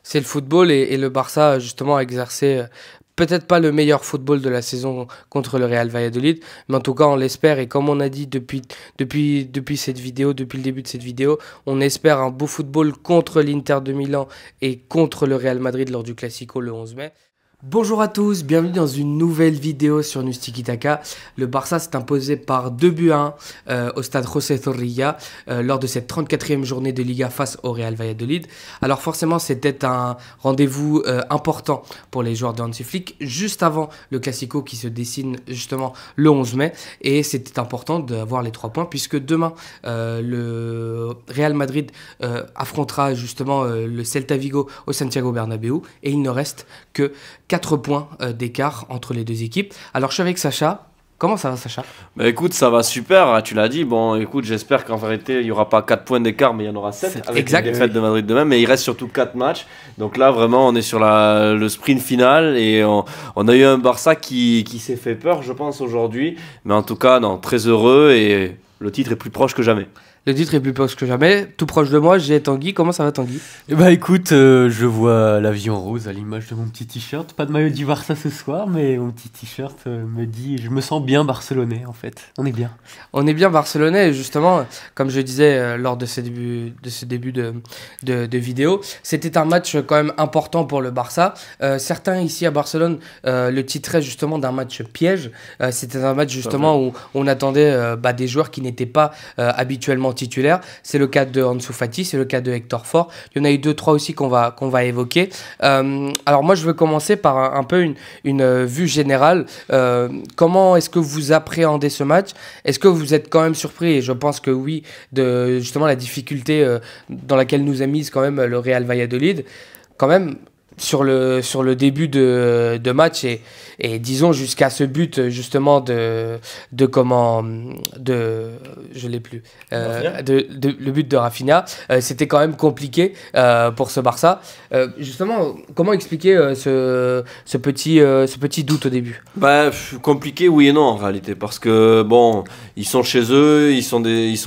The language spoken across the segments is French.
C'est le football et le Barça justement a exercé peut-être pas le meilleur football de la saison contre le Real Valladolid, mais en tout cas on l'espère et comme on a dit depuis cette vidéo, depuis le début de cette vidéo, on espère un beau football contre l'Inter de Milan et contre le Real Madrid lors du Classico le 11 mai. Bonjour à tous, bienvenue dans une nouvelle vidéo sur Nustiki Taka. Le Barça s'est imposé par 2-1 au stade José Zorrilla lors de cette 34e journée de Liga face au Real Valladolid. Alors forcément c'était un rendez-vous important pour les joueurs de Hansi Flick juste avant le Classico qui se dessine justement le 11 mai et c'était important d'avoir les 3 points puisque demain le Real Madrid affrontera justement le Celta Vigo au Santiago Bernabéu et il ne reste que 4 points d'écart entre les deux équipes. Alors je suis avec Sacha. Comment ça va Sacha? Bah écoute, ça va super, tu l'as dit. Bon, écoute, j'espère qu'en vérité, il n'y aura pas 4 points d'écart, mais il y en aura 7 avec la défaite de Madrid demain. Mais il reste surtout 4 matchs. Donc là, vraiment, on est sur le sprint final et on a eu un Barça qui s'est fait peur, je pense, aujourd'hui. Mais en tout cas, non, très heureux et le titre est plus proche que jamais. Le titre est plus proche que jamais, tout proche de moi, j'ai Tanguy. Comment ça va Tanguy? Eh bah écoute, je vois la vie en rose à l'image de mon petit t-shirt. Pas de maillot du Barça ce soir, mais mon petit t-shirt me dit, je me sens bien barcelonais en fait. On est bien. On est bien barcelonais et justement, comme je disais lors de ce début de vidéo, c'était un match quand même important pour le Barça. Certains ici à Barcelone le titraient justement d'un match piège. C'était un match justement où on attendait des joueurs qui n'étaient pas habituellement titulaire. C'est le cas de Ansu Fati, c'est le cas de Hector Ford. Il y en a eu 2-3 aussi qu'on va évoquer. Alors moi, je veux commencer par un peu une vue générale. Comment est-ce que vous appréhendez ce match? Est-ce que vous êtes quand même surpris? Et je pense que oui, de justement la difficulté dans laquelle nous a mise quand même le Real Valladolid. Quand même, sur le début de match et disons jusqu'à ce but justement je l'ai plus le but de Rafinha, c'était quand même compliqué pour ce Barça. Justement, comment expliquer ce petit doute au début? Compliqué oui et non en réalité parce que bon, ils sont chez eux, ils sont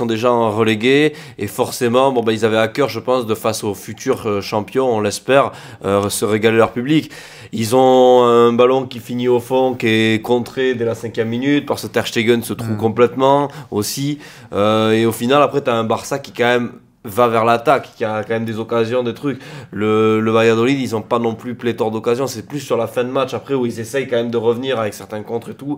déjà relégués et forcément ils avaient à cœur, je pense, de face aux futurs champions, on l'espère, se régaler leur public. Ils ont un ballon qui finit au fond, qui est contré dès la 5e minute, parce que Ter Stegen se trouve complètement aussi. Et au final, après, tu as un Barça qui quand même va vers l'attaque, qui a quand même des occasions, des trucs. Le Valladolid, ils n'ont pas non plus pléthore d'occasions, c'est plus sur la fin de match après où ils essayent quand même de revenir avec certains contres et tout.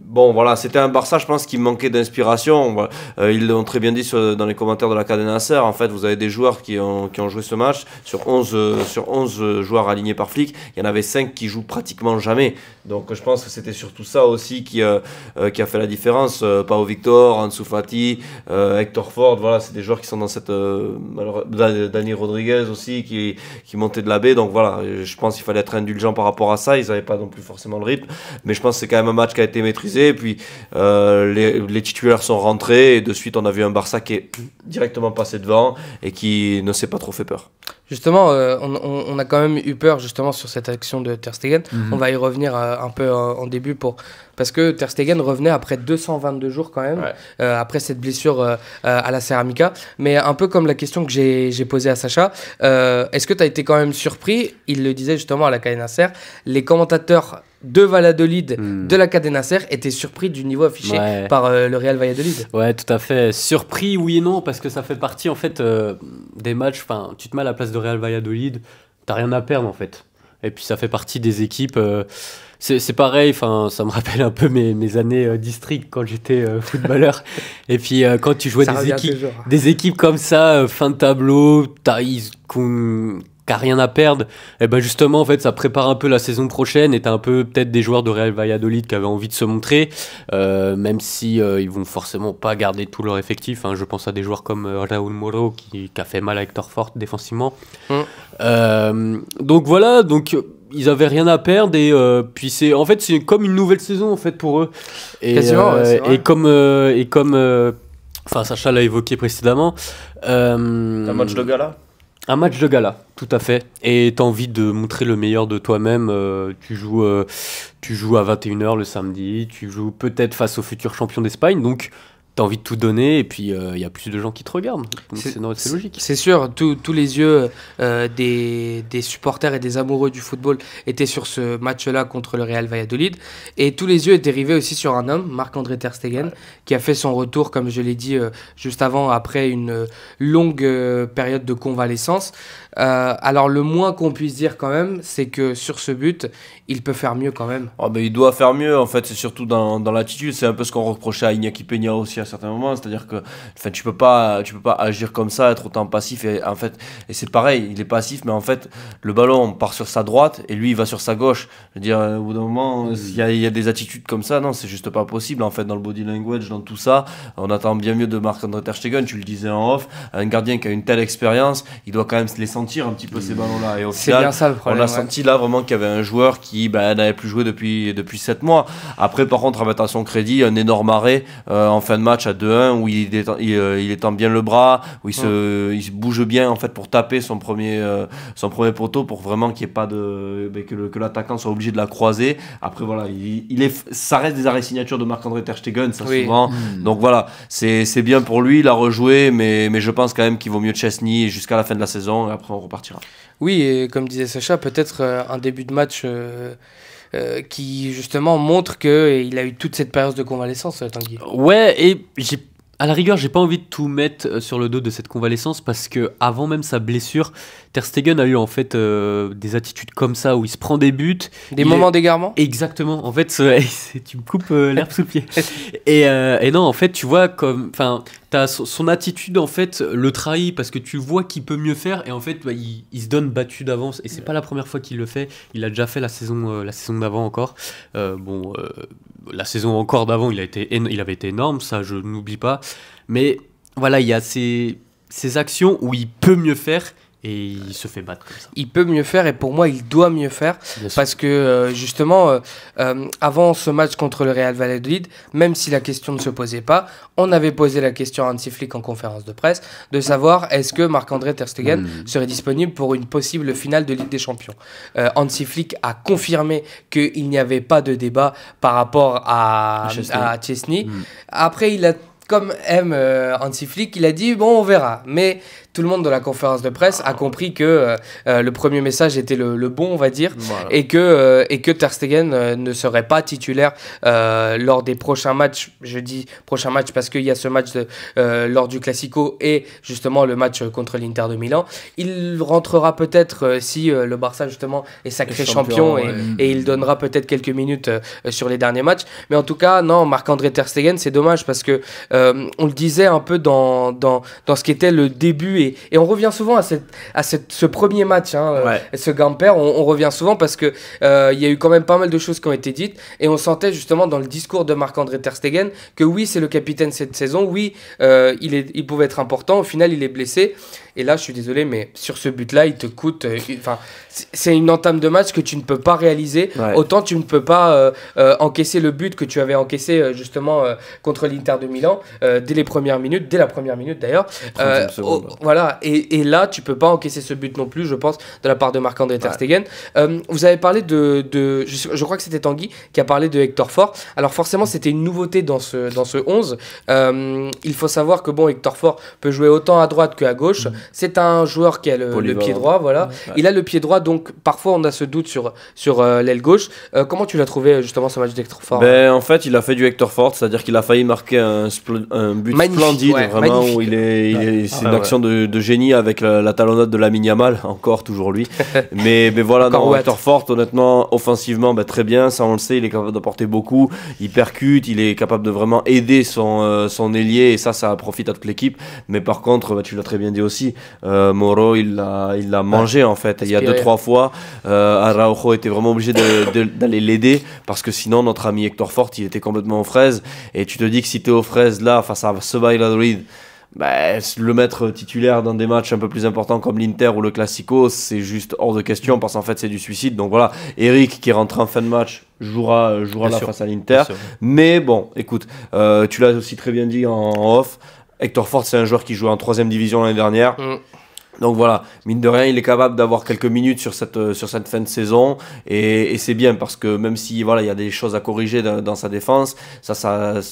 Bon voilà, c'était un Barça, je pense, qui manquait d'inspiration. Ils l'ont très bien dit dans les commentaires de la Cadena Ser. En fait, vous avez des joueurs qui ont joué ce match. Sur 11 joueurs alignés par Flick, il y en avait 5 qui jouent pratiquement jamais. Donc je pense que c'était surtout ça aussi qui a fait la différence. Pau Victor, Ansu Fati, Hector Ford, voilà, c'est des joueurs qui sont dans cette... Dani Rodriguez aussi qui montait de la baie. Donc voilà, je pense qu'il fallait être indulgent par rapport à ça. Ils n'avaient pas non plus forcément le rythme. Mais je pense que c'est quand même un match qui a été maîtrisé. Et puis les titulaires sont rentrés et de suite on a vu un Barça qui est directement passé devant et qui ne s'est pas trop fait peur. Justement, on a quand même eu peur justement sur cette action de Ter Stegen. On va y revenir un peu en début parce que Ter Stegen revenait après 222 jours quand même, après cette blessure à la Ceramica. Mais un peu comme la question que j'ai posée à Sacha, est-ce que tu as été quand même surpris? Il le disait justement à la Cadena Ser, les commentateurs de Valladolid, de la Cadena Ser, étaient surpris du niveau affiché par le Real Valladolid. Ouais, tout à fait. Surpris, oui et non, parce que ça fait partie en fait des matchs. Enfin, tu te mets à la place de Real Valladolid, t'as rien à perdre en fait. Et puis ça fait partie des équipes. C'est pareil, enfin, ça me rappelle un peu mes années district quand j'étais footballeur. Et puis quand tu jouais des équipes comme ça, fin de tableau, qui a rien à perdre, et ben justement en fait ça prépare un peu la saison prochaine et t'as un peu peut-être des joueurs de Real Valladolid qui avaient envie de se montrer, même si ils vont forcément pas garder tout leur effectif, hein. Je pense à des joueurs comme Raúl Moro qui a fait mal à Hector Ford défensivement. Donc voilà, ils avaient rien à perdre et puis c'est comme une nouvelle saison en fait pour eux et comme enfin Sacha l'a évoqué précédemment, un match de gala. Un match de gala, tout à fait. Et t'as envie de montrer le meilleur de toi-même. Tu joues à 21h le samedi. Tu joues peut-être face au futur champion d'Espagne. Donc, t'as envie de tout donner, et puis il y a plus de gens qui te regardent. Donc c'est logique. C'est sûr, tous les yeux des supporters et des amoureux du football étaient sur ce match-là contre le Real Valladolid. Et tous les yeux étaient rivés aussi sur un homme, Marc-André Ter Stegen, qui a fait son retour, comme je l'ai dit juste avant, après une longue période de convalescence. Alors le moins qu'on puisse dire quand même, c'est que sur ce but, il peut faire mieux quand même. Oh, ben, il doit faire mieux, en fait, c'est surtout dans l'attitude. C'est un peu ce qu'on reprochait à Iñaki Peña aussi à certains moments. C'est-à-dire que tu peux pas agir comme ça, être autant passif. Et, en fait, et c'est pareil, il est passif, mais en fait, le ballon part sur sa droite et lui, il va sur sa gauche. Je veux dire, au bout d'un moment, il y a des attitudes comme ça, non, c'est juste pas possible. En fait, dans le body language, dans tout ça, on attend bien mieux de Marc-André Ter Stegen. Tu le disais en off, un gardien qui a une telle expérience, il doit quand même se les sentir un petit peu ces ballons-là. Et au final, bien ça le problème. on a senti là vraiment qu'il y avait un joueur qui n'avait plus joué depuis 7 mois. Après, par contre, à mettre à son crédit, un énorme arrêt en fin de match à 2-1 où il étend bien le bras, où il se bouge bien en fait pour taper son premier poteau pour vraiment qu'il n'y ait pas que l'attaquant soit obligé de la croiser. Après voilà, ça reste des arrêts signatures de Marc-André Ter Stegen, ça souvent. Donc voilà, c'est bien pour lui, il a rejoué, mais je pense quand même qu'il vaut mieux Chesney jusqu'à la fin de la saison et après on repartira. Oui, et comme disait Sacha, peut-être un début de match qui justement montre qu'il a eu toute cette période de convalescence, Tanguy. Ouais, et à la rigueur, j'ai pas envie de tout mettre sur le dos de cette convalescence parce que avant même sa blessure, Ter Stegen a eu en fait des attitudes comme ça où il se prend des buts, des moments d'égarement. Exactement. En fait, tu me coupes l'herbe sous le pied. Et non, en fait, tu vois comme, enfin, t'as son attitude en fait le trahit parce que tu vois qu'il peut mieux faire et en fait, il se donne battu d'avance et c'est pas la première fois qu'il le fait. Il a déjà fait la saison d'avant encore. La saison encore d'avant, il avait été énorme, ça je n'oublie pas. Mais voilà, il y a ces actions où il peut mieux faire et il se fait battre comme ça. Il peut mieux faire et pour moi, il doit mieux faire parce que justement, avant ce match contre le Real Valladolid, même si la question ne se posait pas, on avait posé la question à Hansi Flick en conférence de presse de savoir est-ce que Marc-André Ter Stegen serait disponible pour une possible finale de Ligue des Champions. Hansi Flick a confirmé qu'il n'y avait pas de débat par rapport à Chesney. Après, il a comme aime Hansi Flick, il a dit bon on verra, mais tout le monde dans la conférence de presse a compris que le premier message était le bon, on va dire, voilà. et que Ter Stegen ne serait pas titulaire lors des prochains matchs. Je dis prochains matchs parce qu'il y a ce match lors du Classico et justement le match contre l'Inter de Milan. Il rentrera peut-être si le Barça justement est sacré champion et il donnera peut-être quelques minutes sur les derniers matchs. Mais en tout cas, non, Marc-André Ter Stegen, c'est dommage parce que on le disait un peu dans ce qui était le début et on revient souvent à ce premier match, ce Gamper, on revient souvent parce que il y a eu quand même pas mal de choses qui ont été dites et on sentait justement dans le discours de Marc-André Ter Stegen que oui, c'est le capitaine cette saison, oui, il pouvait être important, au final il est blessé. Et là, je suis désolé, mais sur ce but-là, il te coûte... c'est une entame de match que tu ne peux pas réaliser. Ouais. Autant tu ne peux pas encaisser le but que tu avais encaissé justement contre l'Inter de Milan dès la première minute d'ailleurs. Voilà. Et là, tu ne peux pas encaisser ce but non plus, je pense, de la part de Marc-André Ter Stegen. Vous avez parlé je crois que c'était Tanguy qui a parlé de Hector Fort. Alors forcément, c'était une nouveauté dans ce 11. Il faut savoir que Hector Fort peut jouer autant à droite qu'à gauche. C'est un joueur qui a le pied droit, voilà. Ouais. Il a le pied droit, donc parfois on a ce doute sur l'aile gauche. Comment tu l'as trouvé justement ce match d'Hector Fort? En fait, il a fait du Hector Fort, c'est-à-dire qu'il a failli marquer un but magnifique, splendide, vraiment, magnifique. Où c'est une action de génie avec la talonnade de Lamine Yamal, encore toujours lui. mais voilà, Hector Fort, honnêtement, offensivement, très bien, ça on le sait, il est capable d'apporter beaucoup, il percute, il est capable de vraiment aider son ailier et ça profite à toute l'équipe. Mais par contre, tu l'as très bien dit aussi, Moro il l'a mangé en fait. Il y a 2-3 fois Araujo était vraiment obligé d'aller l'aider parce que sinon notre ami Hector Fort il était complètement aux fraises et tu te dis que si tu es aux fraises là face à ce Valladolid, le mettre titulaire dans des matchs un peu plus importants comme l'Inter ou le Classico, c'est juste hors de question parce qu'en fait c'est du suicide. Donc voilà, Eric qui est rentré en fin de match jouera là face à l'Inter. Mais bon, écoute, tu l'as aussi très bien dit en off, Hector Fort c'est un joueur qui jouait en 3ème division l'année dernière. Donc voilà, mine de rien, il est capable d'avoir quelques minutes sur cette fin de saison et c'est bien parce que même si voilà, il y a des choses à corriger dans sa défense, ça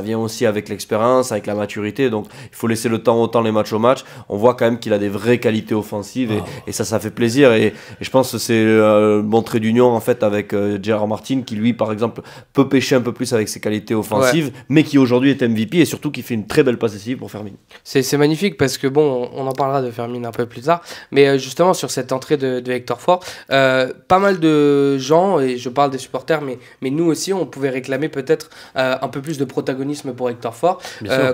vient aussi avec l'expérience, avec la maturité. Donc il faut laisser le temps autant les matchs au match. On voit quand même qu'il a des vraies qualités offensives et ça fait plaisir et je pense que c'est le bon trait d'union en fait avec Gérard Martin qui lui par exemple peut pêcher un peu plus avec ses qualités offensives, mais qui aujourd'hui est MVP et surtout qui fait une très belle passe décisive pour Fermin. C'est magnifique parce que bon, on en parlera de Fermin un peu plus tard, mais justement sur cette entrée de Hector Ford, pas mal de gens, et je parle des supporters, mais nous aussi on pouvait réclamer peut-être un peu plus de protagonisme pour Hector Ford.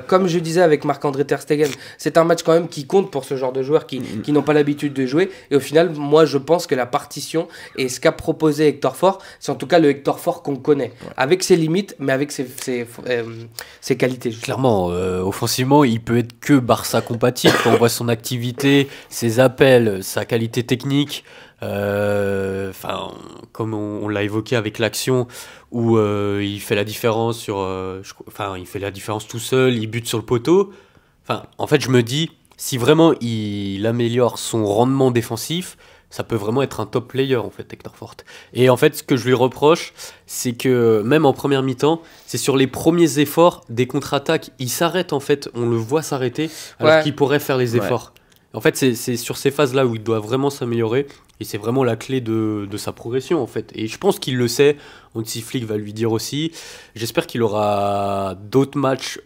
Comme je disais avec Marc-André Ter Stegen, c'est un match quand même qui compte pour ce genre de joueurs qui n'ont pas l'habitude de jouer, et au final moi je pense que la partition et ce qu'a proposé Hector Ford, c'est en tout cas le Hector Ford qu'on connaît, avec ses limites mais avec ses qualités justement. Clairement, offensivement il peut être que Barça compatible quand on voit son activité, ses appels, sa qualité technique, comme on l'a évoqué avec l'action où il fait la différence il fait la différence tout seul, il bute sur le poteau. En fait, je me dis, si vraiment il améliore son rendement défensif, ça peut vraiment être un top player en fait, Hector Ford. Et en fait, ce que je lui reproche, c'est que même en première mi-temps, c'est sur les premiers efforts des contre-attaques, il s'arrête en fait, on le voit s'arrêter alors qu'il pourrait faire les efforts. En fait, c'est sur ces phases-là où il doit vraiment s'améliorer et c'est vraiment la clé de sa progression en fait. Et je pense qu'il le sait, Hansi Flick va lui dire aussi. J'espère qu'il aura d'autres matchs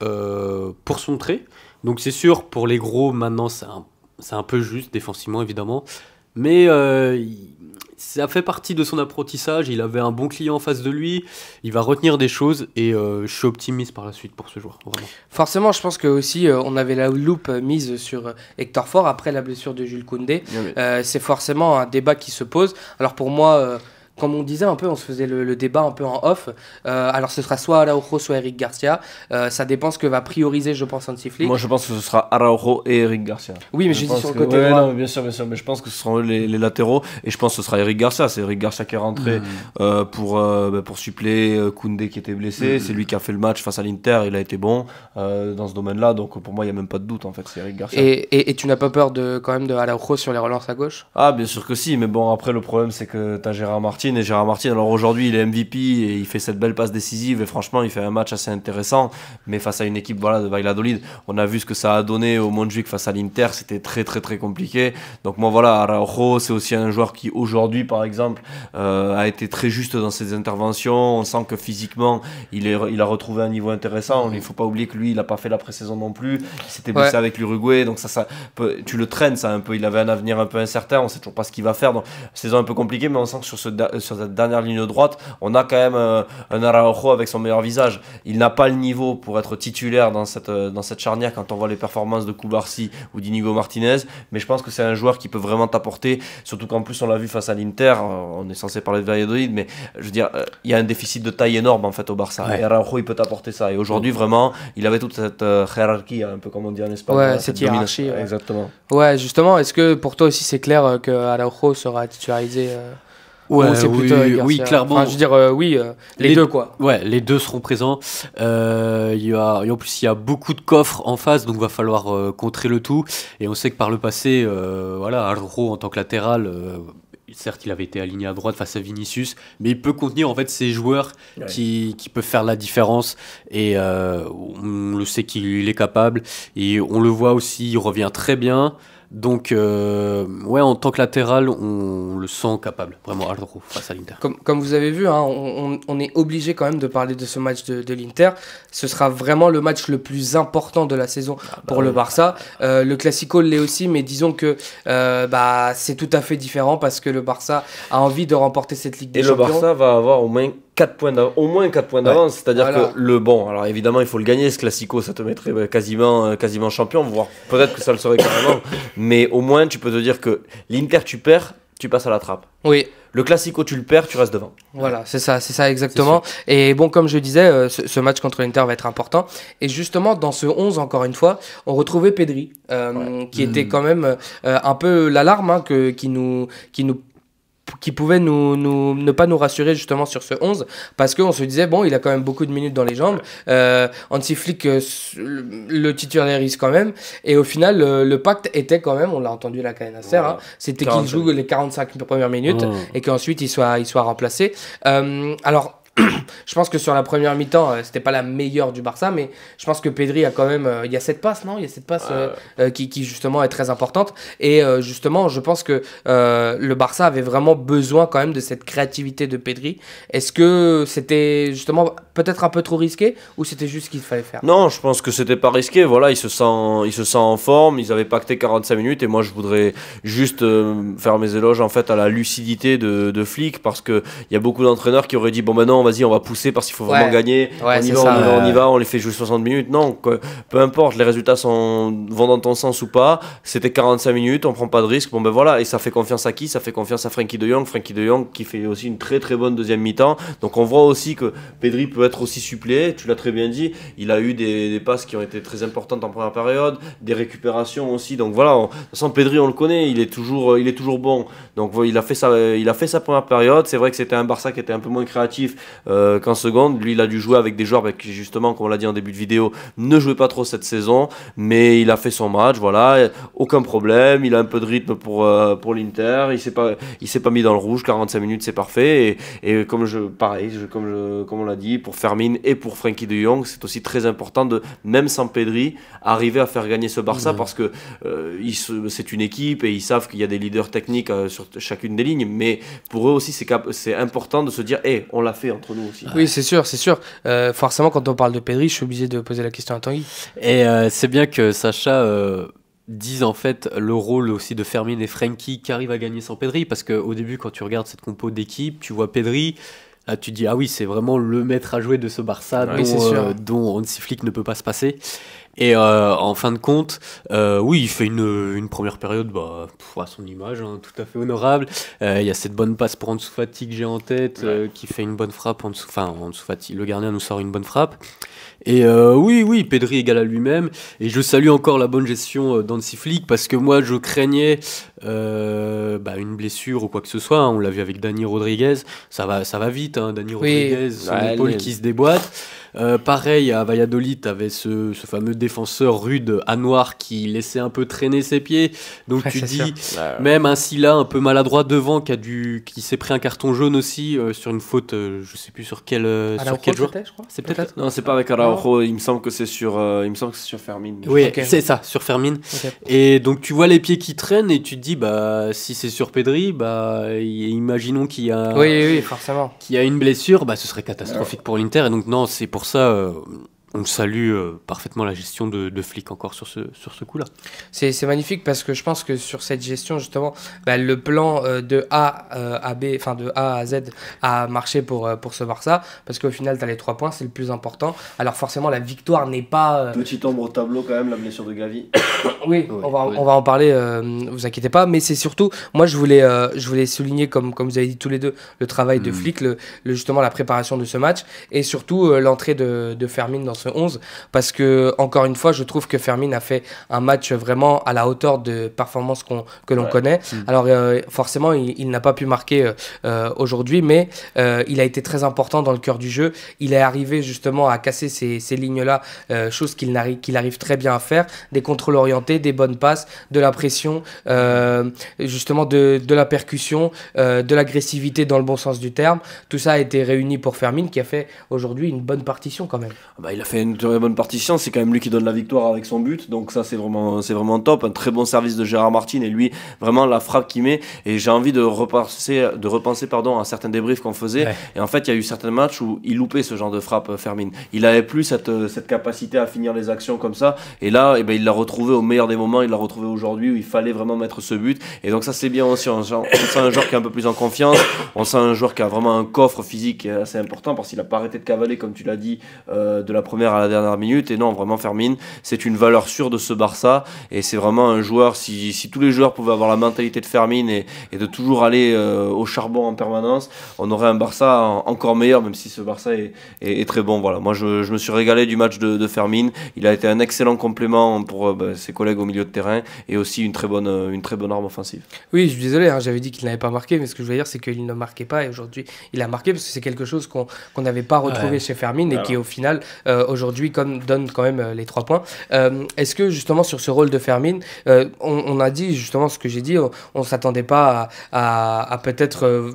pour son trait. Donc c'est sûr, pour les gros, maintenant, c'est un peu juste défensivement évidemment. Mais ça fait partie de son apprentissage, il avait un bon client en face de lui, il va retenir des choses et je suis optimiste par la suite pour ce joueur. Vraiment. Forcément, je pense que aussi on avait la loupe mise sur Hector Ford après la blessure de Jules Koundé. C'est forcément un débat qui se pose. Alors pour moi... comme on disait un peu, on se faisait le débat un peu en off. Alors ce sera soit Araujo, soit Eric Garcia. Ça dépend ce que va prioriser, je pense, Hansi Flick. Moi, je pense que ce sera Araujo et Eric Garcia. Oui, mais je dis sur le côté droit. Non, bien sûr. Mais je pense que ce seront les latéraux. Et je pense que ce sera Eric Garcia. C'est Eric Garcia qui est rentré pour suppléer Koundé qui était blessé. C'est lui qui a fait le match face à l'Inter. Il a été bon dans ce domaine-là. Donc pour moi, il n'y a même pas de doute. En fait, c'est Eric Garcia. Et tu n'as pas peur quand même de Araujo sur les relances à gauche? Ah, bien sûr que si. Mais bon, après, le problème, c'est que tu as Gérard Martin. Et Gérard Martin, alors aujourd'hui il est MVP et il fait cette belle passe décisive et franchement il fait un match assez intéressant, mais face à une équipe de Valladolid, on a vu ce que ça a donné au Montjuic face à l'Inter, c'était très très très compliqué. Donc moi voilà, Araujo c'est aussi un joueur qui aujourd'hui par exemple a été très juste dans ses interventions, on sent que physiquement il a retrouvé un niveau intéressant. Il ne faut pas oublier que lui il n'a pas fait la pré-saison non plus, il s'était blessé avec l'Uruguay, donc tu le traînes ça un peu, il avait un avenir un peu incertain, on sait toujours pas ce qu'il va faire, donc saison un peu compliquée, mais on sent que sur cette dernière ligne droite, on a quand même un Araujo avec son meilleur visage. Il n'a pas le niveau pour être titulaire dans cette charnière quand on voit les performances de Cubarsí ou d'Inigo Martinez, mais je pense que c'est un joueur qui peut vraiment t'apporter, surtout qu'en plus on l'a vu face à l'Inter, on est censé parler de Valladolid, mais je veux dire, il y a un déficit de taille énorme en fait au Barça, et Araujo il peut t'apporter ça, et aujourd'hui vraiment, il avait toute cette hiérarchie, un peu comme on dit en Espagne. Ouais, cette hiérarchie. Ouais. Exactement. Ouais, justement, est-ce que pour toi aussi c'est clair que Araujo sera titularisé Ouais, oui, clairement. Enfin, je veux dire, les deux quoi. Ouais, les deux seront présents. Et en plus, il y a beaucoup de coffres en face, donc il va falloir contrer le tout. Et on sait que par le passé, Araujo en tant que latéral, certes, il avait été aligné à droite face à Vinicius, mais il peut contenir en fait ces joueurs qui peuvent faire la différence. Et on le sait qu'il est capable. Et on le voit aussi, il revient très bien. Donc, en tant que latéral, on le sent capable, vraiment, Araujo face à l'Inter. Comme vous avez vu, hein, on est obligé quand même de parler de ce match de l'Inter. Ce sera vraiment le match le plus important de la saison pour le Barça. Le Classico l'est aussi, mais disons que c'est tout à fait différent parce que le Barça a envie de remporter cette Ligue des Champions. Et le Barça va avoir au moins 4 points d'avance, c'est-à-dire que alors évidemment il faut le gagner ce Classico, ça te mettrait quasiment champion, voire peut-être que ça le serait carrément, mais au moins tu peux te dire que l'Inter tu perds, tu passes à la trappe. Oui. Le Classico tu le perds, tu restes devant. Voilà, c'est ça exactement. Et bon, comme je disais, ce match contre l'Inter va être important. Et justement, dans ce 11, encore une fois, on retrouvait Pedri, qui était quand même un peu l'alarme qui nous qui pouvait ne pas nous rassurer justement sur ce 11, parce qu'on se disait, bon, il a quand même beaucoup de minutes dans les jambes, Hansi Flick le titularise quand même, et au final, le pacte était quand même, on l'a entendu la Nasser, hein, c'était qu'il joue les 45 premières minutes, et qu'ensuite il soit remplacé. Alors, je pense que sur la première mi-temps, c'était pas la meilleure du Barça, mais je pense que Pedri a quand même. Il y a cette passe, non? Il y a cette passe qui justement est très importante. Et justement, je pense que le Barça avait vraiment besoin quand même de cette créativité de Pedri. Est-ce que c'était justement peut-être un peu trop risqué ou c'était juste ce qu'il fallait faire? Non, je pense que c'était pas risqué. Voilà, il se sent en forme. Ils avaient pacté 45 minutes et moi je voudrais juste faire mes éloges en fait à la lucidité de Flick, parce que il y a beaucoup d'entraîneurs qui auraient dit bon maintenant vas-y on va pousser parce qu'il faut vraiment gagner. On y va, on les fait jouer 60 minutes. Non, peu importe, les résultats vont dans ton sens ou pas. C'était 45 minutes, on prend pas de risque. Bon ben voilà, et ça fait confiance à qui? Ça fait confiance à Frenkie de Jong. Frenkie de Jong qui fait aussi une très très bonne deuxième mi-temps. Donc on voit aussi que Pedri peut être aussi suppléé. Tu l'as très bien dit. Il a eu des passes qui ont été très importantes en première période, des récupérations aussi. Donc voilà, de toute façon Pedri on le connaît, il est toujours bon. Donc il a fait sa première période. C'est vrai que c'était un Barça qui était un peu moins créatif qu'en seconde. Lui il a dû jouer avec des joueurs qui justement, comme on l'a dit en début de vidéo, ne jouaient pas trop cette saison, mais il a fait son match, voilà, aucun problème. Il a un peu de rythme pour l'Inter. Il s'est pas mis dans le rouge. 45 minutes c'est parfait. Et comme on l'a dit, pour Fermin et pour Frenkie de Jong, c'est aussi très important de, même sans Pedri, arriver à faire gagner ce Barça, parce que c'est une équipe et ils savent qu'il y a des leaders techniques sur chacune des lignes, mais pour eux aussi c'est important de se dire on l'a fait entre nous aussi. Oui, c'est sûr. Forcément, quand on parle de Pedri, je suis obligé de poser la question à Tanguy. Et c'est bien que Sacha dise en fait le rôle aussi de Fermin et Frenkie qui arrivent à gagner sans Pedri, parce qu'au début, quand tu regardes cette compo d'équipe, tu vois Pedri. Là, tu te dis, ah oui, c'est vraiment le maître à jouer de ce Barça dont Hansi Flick ne peut pas se passer. Et en fin de compte, oui, il fait une première période à son image, hein, tout à fait honorable. Il y a cette bonne passe pour Ansu Fati que j'ai en tête, qui fait une bonne frappe. Ansu Fati, le gardien nous sort une bonne frappe. Et oui, Pedri égale à lui-même. Et je salue encore la bonne gestion d'Hansi Flick, parce que moi, je craignais une blessure ou quoi que ce soit. Hein. On l'a vu avec Dani Rodriguez. Ça va vite, hein, Dani Rodriguez, son épaule qui se déboîte. Pareil, à Valladolid, t'avais ce fameux défenseur rude Anouar qui laissait un peu traîner ses pieds. Donc tu dis, même un Silla un peu maladroit devant qui s'est pris un carton jaune aussi sur une faute, je sais plus sur quel joueur. Je crois. C'est peut-être. Non, c'est pas avec Araujo. Il me semble que c'est sur Fermin. Oui, c'est ça, sur Fermin. Okay. Et donc tu vois les pieds qui traînent et tu te dis, si c'est sur Pedri, imaginons qu'il y a. Oui, forcément. Qu'il y a une blessure, ce serait catastrophique pour l'Inter. Et donc non, c'est pour ça, on salue parfaitement la gestion de Flick encore sur ce coup-là. C'est magnifique, parce que je pense que sur cette gestion, justement, le plan de A à B, enfin de A à Z a marché pour ce Barça, parce qu'au final, tu as les 3 points, c'est le plus important. Alors forcément, la victoire n'est pas... Petite ombre au tableau quand même, la blessure de Gavi. Oui, on va en parler, vous inquiétez pas, mais c'est surtout, moi je voulais souligner, comme vous avez dit tous les deux, le travail de Flick, justement la préparation de ce match, et surtout l'entrée de Fermin dans ce 11, parce que encore une fois je trouve que Fermin a fait un match vraiment à la hauteur de performance que l'on connaît. Alors forcément il n'a pas pu marquer aujourd'hui, mais il a été très important dans le cœur du jeu. Il est arrivé justement à casser ces lignes là, chose qu'il arrive très bien à faire, des contrôles orientés, des bonnes passes, de la pression, justement de la percussion, de l'agressivité dans le bon sens du terme. Tout ça a été réuni pour Fermin, qui a fait aujourd'hui une bonne partition quand même. Il a fait une très bonne partition, c'est quand même lui qui donne la victoire avec son but, donc ça c'est vraiment top. Un très bon service de Gérard Martin, et lui vraiment la frappe qu'il met. Et j'ai envie de repenser à certains débriefs qu'on faisait, et en fait il y a eu certains matchs où il loupait ce genre de frappe, Fermin. Il avait plus cette capacité à finir les actions comme ça, et là il l'a retrouvé au meilleur des moments. Il l'a retrouvé aujourd'hui où il fallait vraiment mettre ce but, et donc ça c'est bien aussi. On sent un joueur qui est un peu plus en confiance, on sent un joueur qui a vraiment un coffre physique qui est assez important, parce qu'il n'a pas arrêté de cavaler, comme tu l'as dit, de la première à la dernière minute. Et non, vraiment Fermin, c'est une valeur sûre de ce Barça, et c'est vraiment un joueur, si tous les joueurs pouvaient avoir la mentalité de Fermin et de toujours aller au charbon en permanence, on aurait un Barça encore meilleur, même si ce Barça est très bon. Voilà, moi je me suis régalé du match de Fermin. Il a été un excellent complément pour ses collègues collègues au milieu de terrain et aussi une très bonne arme offensive. Oui, je suis désolé, hein, j'avais dit qu'il n'avait pas marqué, mais ce que je veux dire, c'est qu'il ne marquait pas et aujourd'hui, il a marqué parce que c'est quelque chose qu'on n'avait pas retrouvé chez Fermin et qui, au final, aujourd'hui, donne quand même les 3 points. Est-ce que, justement, sur ce rôle de Fermin, on a dit, justement, ce que j'ai dit, on ne s'attendait pas à peut-être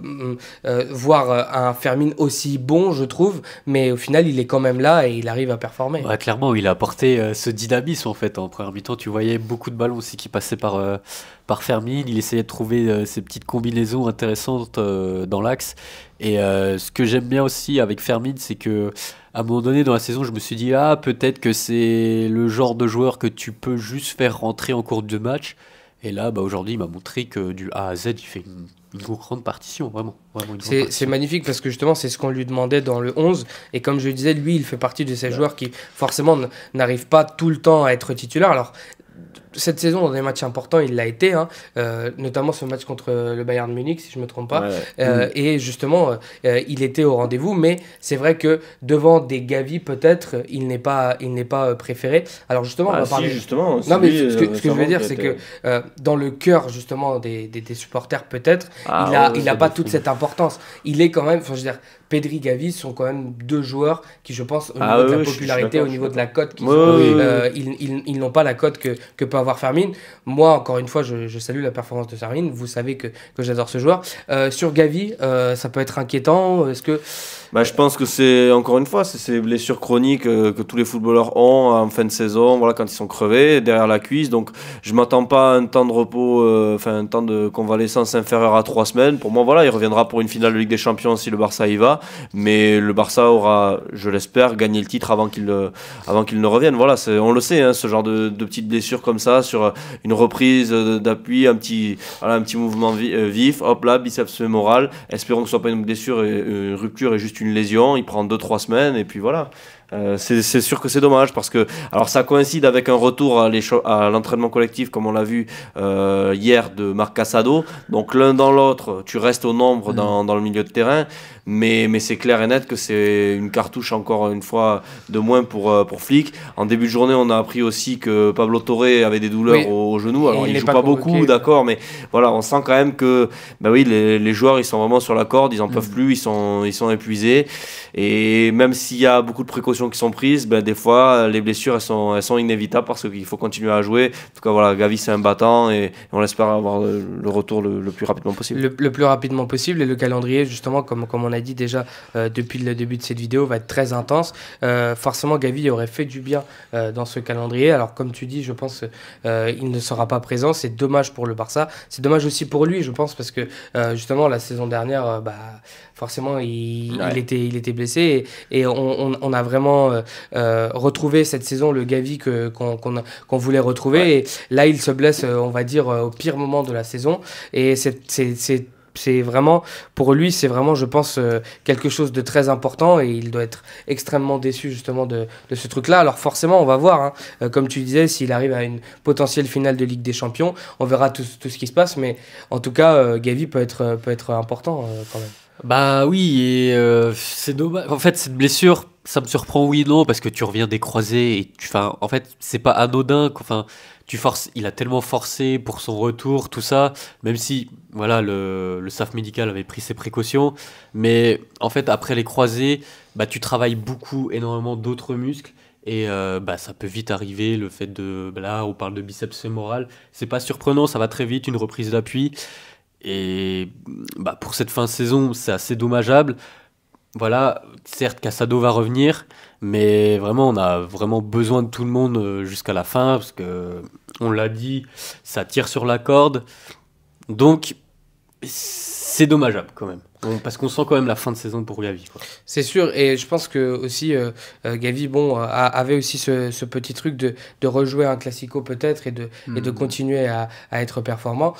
voir un Fermin aussi bon, je trouve, mais au final, il est quand même là et il arrive à performer. Ouais, clairement, il a apporté ce dynamisme en fait. En première mi-temps, tu voyais beaucoup de ballons aussi qui passaient par Fermin. Il essayait de trouver ces petites combinaisons intéressantes dans l'axe. Et ce que j'aime bien aussi avec Fermin, c'est que à un moment donné dans la saison, je me suis dit peut-être que c'est le genre de joueur que tu peux juste faire rentrer en cours de match. Et là, aujourd'hui, il m'a montré que du A à Z, il fait une grande partition, vraiment c'est magnifique parce que justement, c'est ce qu'on lui demandait dans le 11. Et comme je le disais, lui, il fait partie de ces joueurs qui, forcément, n'arrivent pas tout le temps à être titulaire. Alors, cette saison, dans des matchs importants, il l'a été, hein, notamment ce match contre le Bayern Munich, si je ne me trompe pas. Et justement, il était au rendez-vous, mais c'est vrai que devant des Gavi, peut-être, il n'est pas préféré. Alors justement, on va parler. Justement, non, mais ce que je veux dire, c'est que dans le cœur justement des supporters, peut-être, il n'a pas toute cette importance. Il est quand même, enfin, je veux dire, Pedri, Gavi sont quand même 2 joueurs qui, je pense, au niveau de la popularité, au niveau de la cote, ils n'ont pas la cote que peut avoir Fermin. Moi, encore une fois, je salue la performance de Fermin. Vous savez que j'adore ce joueur. Sur Gavi, ça peut être inquiétant. Est-ce que... je pense que c'est, encore une fois, c'est ces blessures chroniques que tous les footballeurs ont en fin de saison, voilà, quand ils sont crevés, derrière la cuisse. Donc, je ne m'attends pas à un temps de repos, un temps de convalescence inférieur à 3 semaines. Pour moi, voilà, il reviendra pour une finale de Ligue des Champions si le Barça y va. Mais le Barça aura, je l'espère, gagné le titre avant qu'il ne revienne. Voilà, on le sait, hein, ce genre de petites blessures comme ça, sur une reprise d'appui, un petit mouvement vif, hop là, biceps fémoral. Espérons que ce ne soit pas une blessure, une rupture et juste une lésion. Il prend 2-3 semaines et puis voilà. C'est sûr que c'est dommage parce que alors ça coïncide avec un retour à l'entraînement collectif comme on l'a vu hier de Marc Casado, donc l'un dans l'autre tu restes au nombre dans le milieu de terrain, mais c'est clair et net que c'est une cartouche encore une fois de moins pour Flick. En début de journée on a appris aussi que Pablo Torre avait des douleurs au genou, alors il joue pas beaucoup, d'accord, mais voilà, on sent quand même que les joueurs ils sont vraiment sur la corde, ils en peuvent plus, ils sont épuisés, et même s'il y a beaucoup de précautions qui sont prises, des fois les blessures elles sont inévitables parce qu'il faut continuer à jouer. En tout cas voilà, Gavi c'est un battant et on espère avoir le retour le plus rapidement possible. Le plus rapidement possible, et le calendrier justement comme on a dit déjà depuis le début de cette vidéo va être très intense. Forcément Gavi aurait fait du bien dans ce calendrier. Alors comme tu dis, je pense il ne sera pas présent, c'est dommage pour le Barça, c'est dommage aussi pour lui je pense parce que justement la saison dernière forcément il était blessé et on a vraiment retrouvé cette saison le Gavi qu'on voulait retrouver, et là il se blesse on va dire au pire moment de la saison, et c'est vraiment, pour lui, c'est vraiment, je pense, quelque chose de très important, et il doit être extrêmement déçu justement de ce truc-là. Alors forcément, on va voir, hein, comme tu disais, s'il arrive à une potentielle finale de Ligue des Champions, on verra tout ce qui se passe, mais en tout cas, Gavi peut être important quand même. Oui, et c'est dommage. En fait, cette blessure, ça me surprend oui et non, parce que tu reviens des croisés et en fait, c'est pas anodin. Il a tellement forcé pour son retour, tout ça, même si voilà, le staff médical avait pris ses précautions. Mais en fait, après les croisés, tu travailles énormément d'autres muscles. Et ça peut vite arriver, le fait là, on parle de biceps fémoral. C'est pas surprenant, ça va très vite, une reprise d'appui. Et pour cette fin de saison, c'est assez dommageable. Voilà, certes, Casado va revenir, mais vraiment, on a vraiment besoin de tout le monde jusqu'à la fin, parce que, on l'a dit, ça tire sur la corde. Donc, c'est dommageable quand même. Parce qu'on sent quand même la fin de saison pour Gavi, quoi. C'est sûr, et je pense que aussi Gavi avait aussi ce petit truc de rejouer un classico peut-être et de continuer à être performant.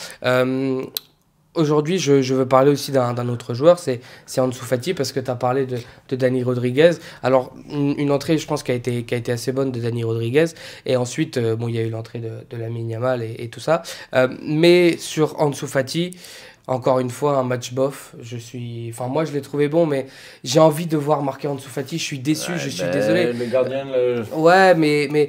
Aujourd'hui, je veux parler aussi d'un autre joueur, c'est Ansu Fati, parce que tu as parlé de Dani Rodriguez. Alors, une entrée, je pense, qui a été assez bonne de Dani Rodriguez. Et ensuite, il y a eu l'entrée de Lamine Yamal et tout ça. Mais sur Ansu Fati, encore une fois, un match bof. Moi, je l'ai trouvé bon, mais j'ai envie de voir marquer Ansu Fati. Je suis déçu, je suis désolé. Le gardien... Ouais, mais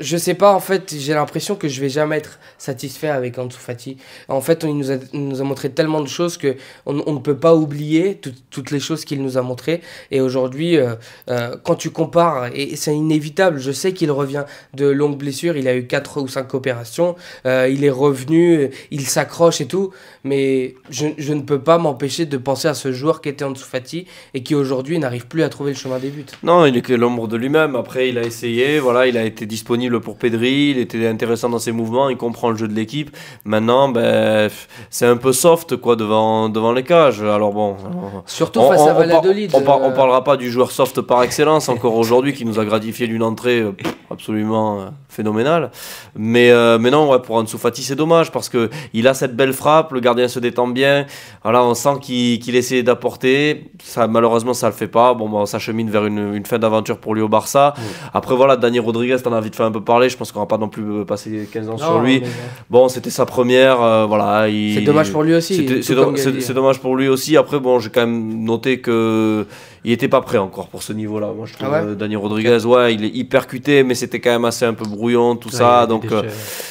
Je sais pas, en fait, j'ai l'impression que je vais jamais être satisfait avec Ansu Fati. En fait, il nous a montré tellement de choses que on ne peut pas oublier toutes les choses qu'il nous a montrées. Et aujourd'hui, quand tu compares, et c'est inévitable, je sais qu'il revient de longues blessures, il a eu 4 ou 5 opérations, il est revenu, il s'accroche et tout, mais je ne peux pas m'empêcher de penser à ce joueur qui était Ansu Fati et qui aujourd'hui n'arrive plus à trouver le chemin des buts. Non, il est que l'ombre de lui-même. Après, il a essayé, voilà, il a été disponible pour Pedri, il était intéressant dans ses mouvements, il comprend le jeu de l'équipe. Maintenant, ben, c'est un peu soft quoi devant les cages. Alors bon, Surtout face à Valladolid. On parlera pas du joueur soft par excellence encore aujourd'hui qui nous a gratifié d'une entrée absolument phénoménale. Mais non, ouais, pour Ansu Fati, c'est dommage parce que il a cette belle frappe, le gardien se détend bien. Voilà, on sent qu'il essaie d'apporter. Ça, malheureusement, ça le fait pas. Bon, on s'achemine vers une fin d'aventure pour lui au Barça. Oui. Après, voilà, Dani Rodriguez, t'en as vite fait un peu parler. Je pense qu'on va pas non plus passer 15 ans sur lui. Bon, c'était sa première. Voilà, c'est dommage pour lui aussi. C'est dommage pour lui aussi. Après, bon, j'ai quand même noté que il était pas prêt encore pour ce niveau-là. Moi, je trouve Dani Rodriguez, ouais, il est hyper cuté, mais c'était quand même assez un peu brouillon, tout ça. Donc,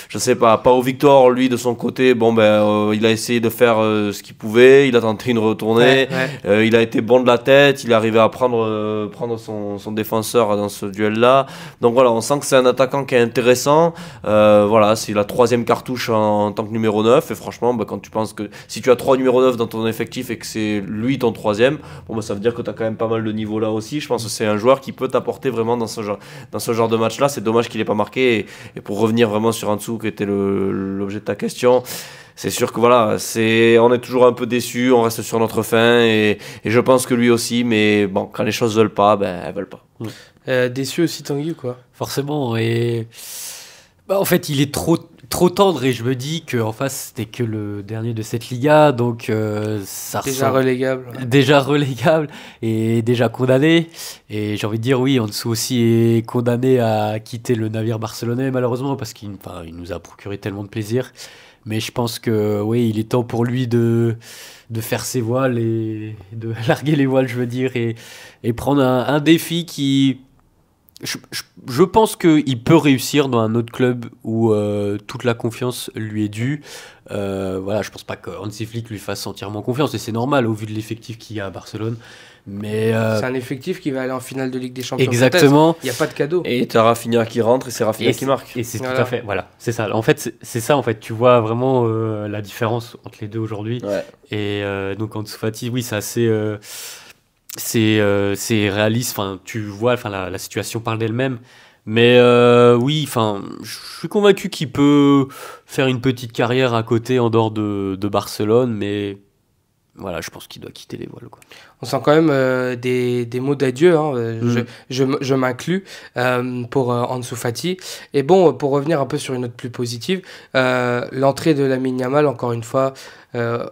je sais pas. Pau Victor, lui, de son côté, bon, ben, il a essayé de faire ce qu'il pouvait. Il a tenté une retournée. Il a été bon de la tête. Il est arrivé à prendre son défenseur dans ce duel-là. Donc voilà, on sent que c'est un attaquant qui est intéressant. Voilà, c'est la 3e cartouche en tant que numéro 9. Et franchement, bah, quand tu penses que si tu as 3 numéros 9 dans ton effectif et que c'est lui ton 3e, bon, bah, ça veut dire que tu as quand même pas mal de niveau là aussi. Je pense que c'est un joueur qui peut t'apporter vraiment dans ce genre de match-là. C'est dommage qu'il n'ait pas marqué. Et pour revenir vraiment sur Ansu, qui était l'objet de ta question, c'est sûr que voilà, on est toujours un peu déçus, on reste sur notre faim et je pense que lui aussi, mais bon, quand les choses veulent pas, ben elles veulent pas. Déçu aussi Tanguy, quoi. Forcément, et bah, en fait, il est trop tendre et je me dis qu'en face, c'était que le dernier de cette Liga, donc ça déjà relégable et déjà condamné. Et j'ai envie de dire, oui, Ansu aussi est condamné à quitter le navire barcelonais, malheureusement, parce qu'il nous a procuré tellement de plaisir. Mais je pense que oui, il est temps pour lui de faire ses voiles et de larguer les voiles, je veux dire, et prendre un défi qui... Je pense qu'il peut réussir dans un autre club où toute la confiance lui est due. Voilà, je pense pas que Hansi Flick lui fasse entièrement confiance, et c'est normal au vu de l'effectif qu'il y a à Barcelone. Mais c'est un effectif qui va aller en finale de Ligue des Champions. Exactement. Il n'y a pas de cadeau. Et tu as Rafinha qui rentre et c'est Rafinha qui marque. Et c'est tout à fait. Voilà, c'est ça. En fait, c'est ça. En fait, tu vois vraiment la différence entre les deux aujourd'hui. Ouais. Et donc Ansu Fati, oui, c'est assez. C'est réaliste. Enfin, tu vois, enfin la situation parle d'elle-même. Mais oui, enfin, je suis convaincu qu'il peut faire une petite carrière à côté en dehors de Barcelone, mais voilà, je pense qu'il doit quitter les voiles, quoi. On sent quand même des mots d'adieu, hein, je m'inclus, pour Ansu Fati. Et bon, pour revenir un peu sur une note plus positive, l'entrée de Lamine Yamal, encore une fois,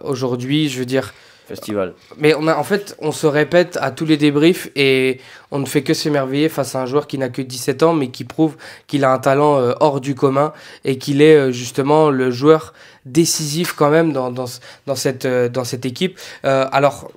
aujourd'hui, je veux dire... Festival. Mais en fait, on se répète à tous les débriefs et on ne fait que s'émerveiller face à un joueur qui n'a que 17 ans, mais qui prouve qu'il a un talent hors du commun et qu'il est justement le joueur décisif quand même dans cette équipe. Alors...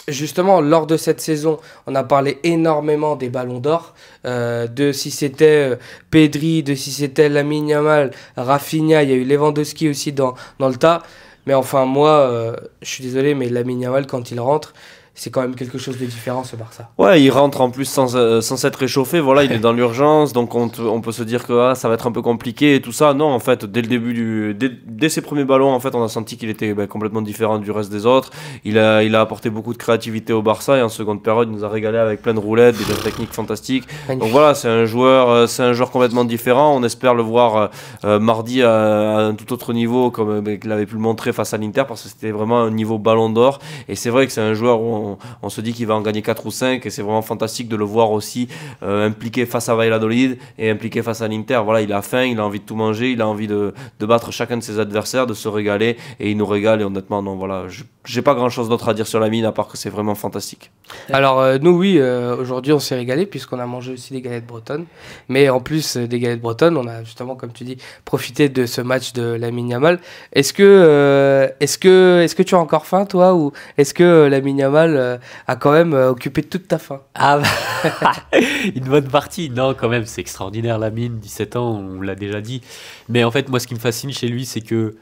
Justement, lors de cette saison, on a parlé énormément des ballons d'or, de si c'était Pedri, de si c'était Lamine Yamal, Rafinha, il y a eu Lewandowski aussi dans le tas. Mais enfin, moi, je suis désolé, mais Lamine Yamal, quand il rentre, c'est quand même quelque chose de différent, ce Barça. Ouais, il rentre en plus sans s'être réchauffé. Voilà, il est dans l'urgence, donc on peut se dire que ça va être un peu compliqué et tout ça. Non, en fait, dès le début dès ses premiers ballons, en fait, on a senti qu'il était complètement différent du reste des autres. Il a apporté beaucoup de créativité au Barça et en seconde période, il nous a régalé avec plein de roulettes, des techniques fantastiques. Magnifique. Donc voilà, c'est un joueur complètement différent. On espère le voir mardi à un tout autre niveau, comme il avait pu le montrer face à l'Inter, parce que c'était vraiment un niveau ballon d'or. Et c'est vrai que c'est un joueur où on se dit qu'il va en gagner 4 ou 5 et c'est vraiment fantastique de le voir aussi impliqué face à Valladolid et impliqué face à l'Inter. Voilà, il a faim, il a envie de tout manger, il a envie de battre chacun de ses adversaires, de se régaler et il nous régale. Et honnêtement, non, voilà, j'ai pas grand chose d'autre à dire sur Lamine à part que c'est vraiment fantastique. Alors nous, oui, aujourd'hui on s'est régalé puisqu'on a mangé aussi des galettes bretonnes, mais en plus des galettes bretonnes, on a justement, comme tu dis, profité de ce match de Lamine Yamal. Est-ce que tu as encore faim, toi, ou est-ce que Lamine Yamal a quand même occupé toute ta faim. Ah bah, une bonne partie. Non, quand même, c'est extraordinaire, Lamine, 17 ans, on l'a déjà dit. Mais en fait, moi, ce qui me fascine chez lui, c'est que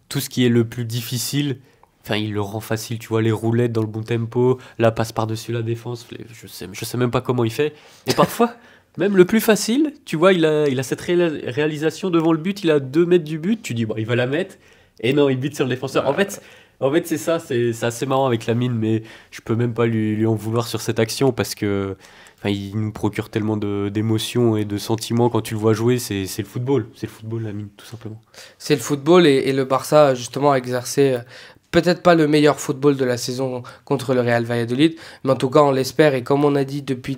tout ce qui est le plus difficile, enfin, il le rend facile, tu vois, les roulettes dans le bon tempo, la passe par-dessus la défense, je sais même pas comment il fait. Et parfois, même le plus facile, tu vois, il a cette réalisation devant le but, il a 2 mètres du but, tu dis, bon, il va la mettre, et non, il bute sur le défenseur. En fait, c'est ça, c'est assez marrant avec Lamine, mais je peux même pas lui en vouloir sur cette action parce que enfin, il nous procure tellement d'émotions et de sentiments quand tu le vois jouer. C'est le football, Lamine, tout simplement. C'est le football et le Barça, justement, a exercé peut-être pas le meilleur football de la saison contre le Real Valladolid, mais en tout cas, on l'espère. Et comme on a dit depuis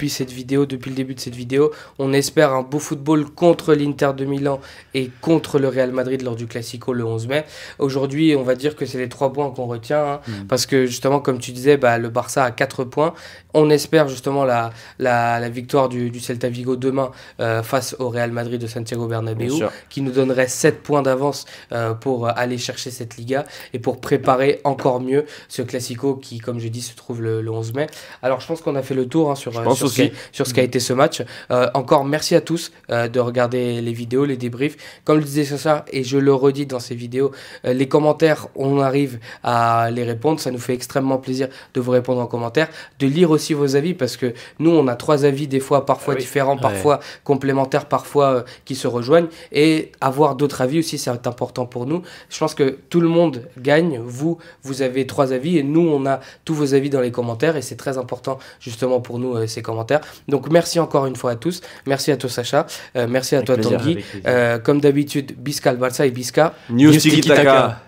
cette vidéo, depuis le début de cette vidéo, on espère un beau football contre l'Inter de Milan et contre le Real Madrid lors du Classico le 11 mai. Aujourd'hui, on va dire que c'est les 3 points qu'on retient, parce que justement, comme tu disais, le Barça a 4 points. On espère justement la victoire du Celta Vigo demain face au Real Madrid de Santiago Bernabéu, qui nous donnerait 7 points d'avance pour aller chercher cette Liga et pour préparer encore mieux ce Classico qui, comme je dis, se trouve le 11 mai. Alors, je pense qu'on a fait le tour sur ce qu'a été ce match. Encore merci à tous de regarder les vidéos, les débriefs. Comme le disait Sacha, et je le redis dans ces vidéos, les commentaires, on arrive à les répondre. Ça nous fait extrêmement plaisir de vous répondre en commentaire, de lire aussi vos avis, parce que nous, on a 3 avis, des fois parfois différents, parfois complémentaires, parfois qui se rejoignent. Et avoir d'autres avis aussi, c'est important pour nous. Je pense que tout le monde gagne. Vous avez 3 avis et nous, on a tous vos avis dans les commentaires et c'est très important justement pour nous ces commentaires. Donc merci encore une fois à tous. Merci à toi Sacha. Merci à toi Tanguy. Comme d'habitude, Bisca le Barça et Bisca News Tiki Taka.